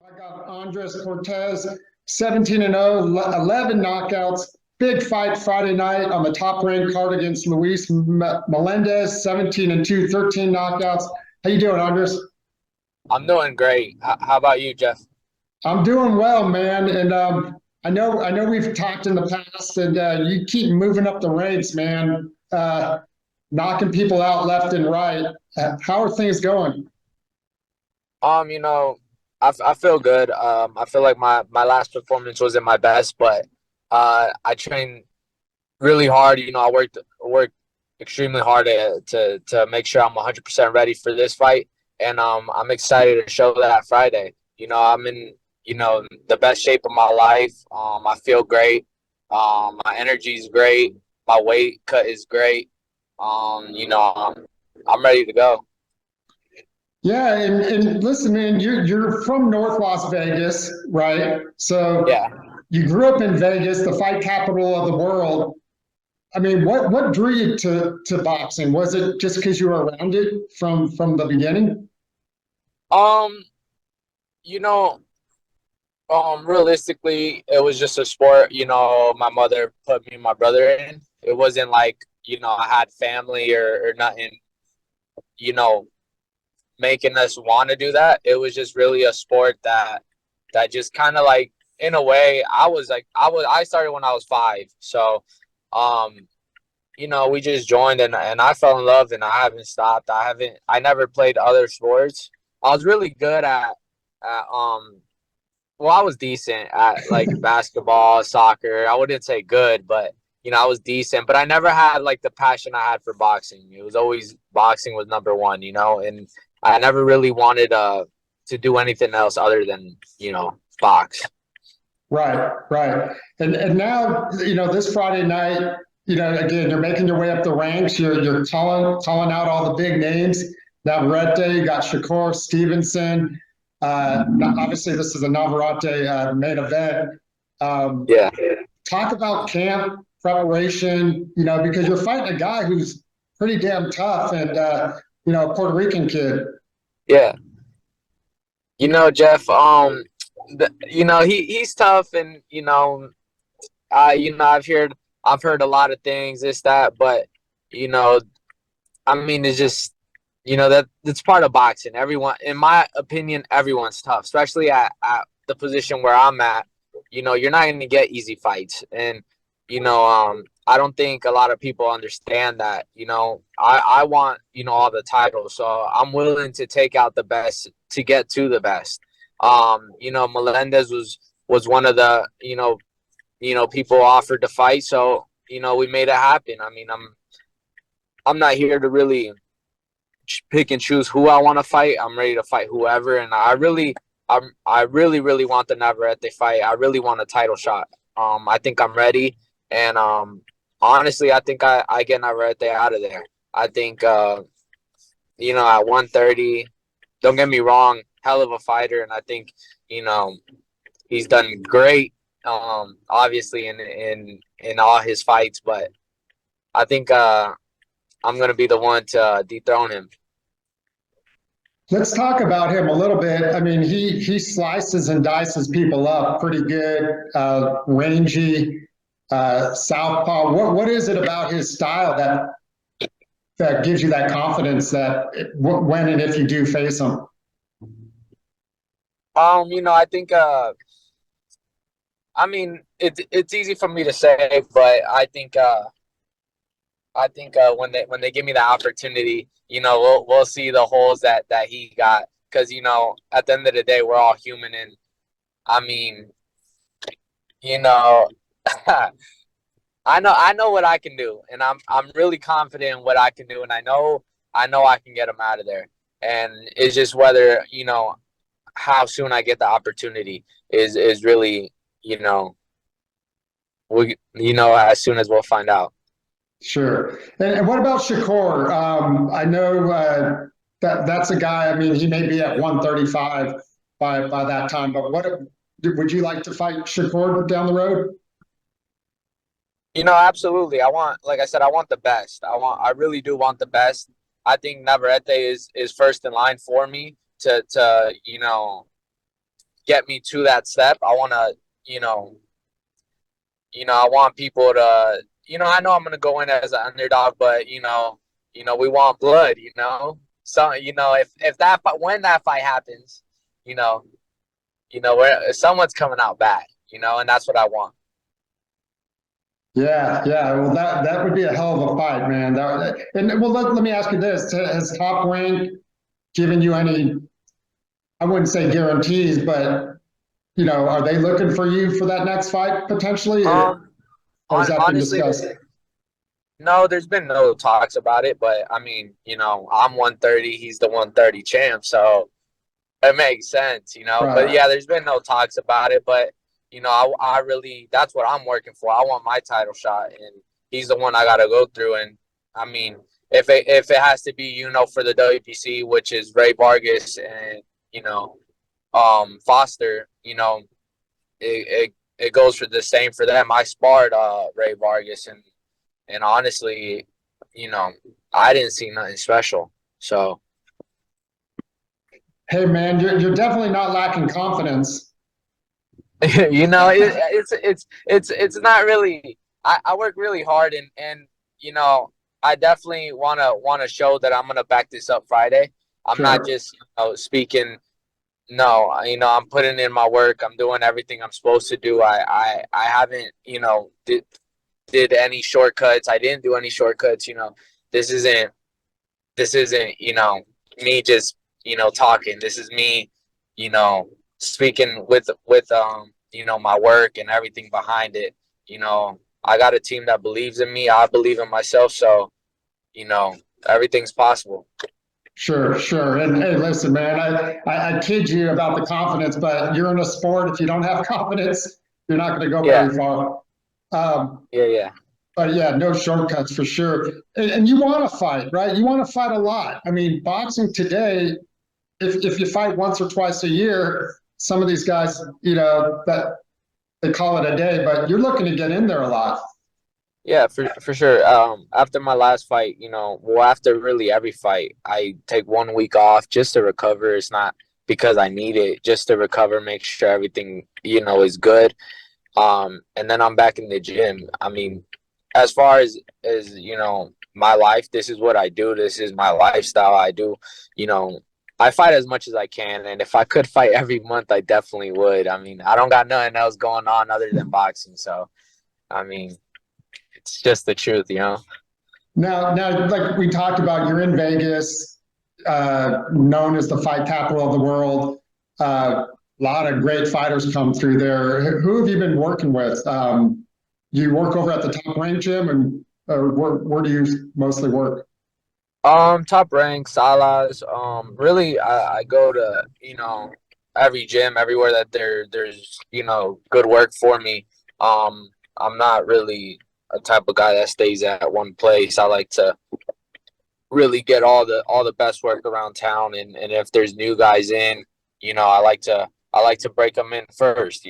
I got Andres Cortes, 17-0, 11 knockouts. Big fight Friday night on the top ranked card against Luis Melendez, 17-2, 13 knockouts. How you doing, Andres? I'm doing great. How about you, Jeff? I'm doing well, man. And I know we've talked in the past, and you keep moving up the ranks, man. Knocking people out left and right. How are things going? Um, you know, I feel good. I feel like my last performance wasn't my best, but I trained really hard. I worked extremely hard to make sure I'm 100% ready for this fight, and I'm excited to show that Friday. I'm in the best shape of my life. I feel great. My energy is great. My weight cut is great. I'm ready to go. Yeah, and listen, man, you're from North Las Vegas, right? So Yeah. you grew up in Vegas, the fight capital of the world. I mean, what drew you to boxing? Was it just because you were around it from the beginning? Um, you know, Realistically, it was just a sport. My mother put me and my brother in. It wasn't like, I had family or nothing, you know, making us want to do that. It was just really a sport that just kind of like, in a way, I started when I was 5. So, um, we just joined and I fell in love and I haven't stopped. I never played other sports. I was really good at well, I was decent at like basketball, soccer. I wouldn't say good, but I was decent. But I never had like the passion I had for boxing. It was always boxing was number one, and I never really wanted to do anything else other than box. Right, right. And now, this Friday night, again, you're making your way up the ranks. You're calling out all the big names. Navarrete, you got Shakur Stevenson. Obviously, this is a Navarrete main event. Um, Yeah, Talk about camp preparation, because you're fighting a guy who's pretty damn tough and a Puerto Rican kid. yeah. Jeff. He's tough, and I've heard a lot of things, this that, but you know I mean, it's just that's part of boxing. Everyone, in my opinion, everyone's tough, especially at the position where I'm at. You're not going to get easy fights, and I don't think a lot of people understand that. I want all the titles, so I'm willing to take out the best to get to the best. Melendez was one of the people offered to fight, so we made it happen. I mean, I'm not here to really pick and choose who I want to fight. I'm ready to fight whoever, and I really want the Navarrete fight. I really want a title shot. I think I'm ready, and honestly, I think I get Navarrete out of there. I think at 130. Don't get me wrong, hell of a fighter, and I think you know he's done great. Obviously in all his fights, but I think I'm gonna be the one to dethrone him. Let's talk about him a little bit. I mean, he slices and dices people up pretty good, rangy, southpaw. What is it about his style that gives you that confidence that when and if you do face him? I think I mean it's easy for me to say, but I think when they give me the opportunity, we'll see the holes that he got, because at the end of the day we're all human, and I mean you know I know what I can do, and I'm really confident in what I can do, and I know I can get him out of there, and it's just whether how soon I get the opportunity is really you know as soon as we'll find out. Sure. And what about Shakur? I know that's a guy. I mean, he may be at 135 by that time. But what would you like to fight Shakur down the road? Absolutely. Like I said, I want the best. I really do want the best. I think Navarrete is first in line for me to get me to that step. I want to, I want people to, I know I'm gonna go in as an underdog, but we want blood. So if when that fight happens, you know, where someone's coming out bad, and that's what I want. Yeah, yeah. Well, that would be a hell of a fight, man. And well, let me ask you this: has Top Rank given you any? I wouldn't say guarantees, but are they looking for you for that next fight potentially, Um, or has that been Honestly, discussed? no, there's been no talks about it, but I mean, I'm 130, he's the 130 champ, so it makes sense. But Right. yeah, there's been no talks about it, but I really, that's what I'm working for. I want my title shot, and he's the one I got to go through. And I mean, if it has to be, for the WPC, which is Ray Vargas and Foster, it goes for the same for them. I sparred Ray Vargas, and honestly, you know, I didn't see nothing special. So Hey, man, you're definitely not lacking confidence. it's not really. I work really hard, and I definitely wanna show that I'm gonna back this up Friday. I'm not Sure. just speaking. No, I'm putting in my work. I'm doing everything I'm supposed to do. I haven't did any shortcuts. I didn't do any shortcuts. This isn't me just talking. This is me you know speaking with my work and everything behind it. I got a team that believes in me. I believe in myself, so you know everything's possible. Sure, sure. And hey, listen, man, I kid you about the confidence, but you're in a sport. If you don't have confidence, you're not going to go Yeah, very far. Um, yeah. but yeah, no shortcuts for sure. And you want to fight, right? You want to fight a lot. I mean, boxing today, if you fight once or twice a year, some of these guys, that they call it a day, but you're looking to get in there a lot. Yeah, for sure. After my last fight, well, after really every fight, I take 1 week off just to recover. It's not because I need it, just to recover, make sure everything, is good. And then I'm back in the gym. I mean, as far as my life, this is what I do. This is my lifestyle. I do, you know, I fight as much as I can, and if I could fight every month, I definitely would. I mean, I don't got nothing else going on other than boxing, so I mean, it's just the truth. Now, like we talked about, you're in Vegas, known as the fight capital of the world. A lot of great fighters come through there. Who have you been working with? You work over at the Top Rank Gym, and where do you mostly work? Top rank, Salas. Really, I go to every gym, everywhere that there's good work for me. I'm not really a type of guy that stays at one place. I like to really get all the best work around town, and if there's new guys in, I like to break them in first.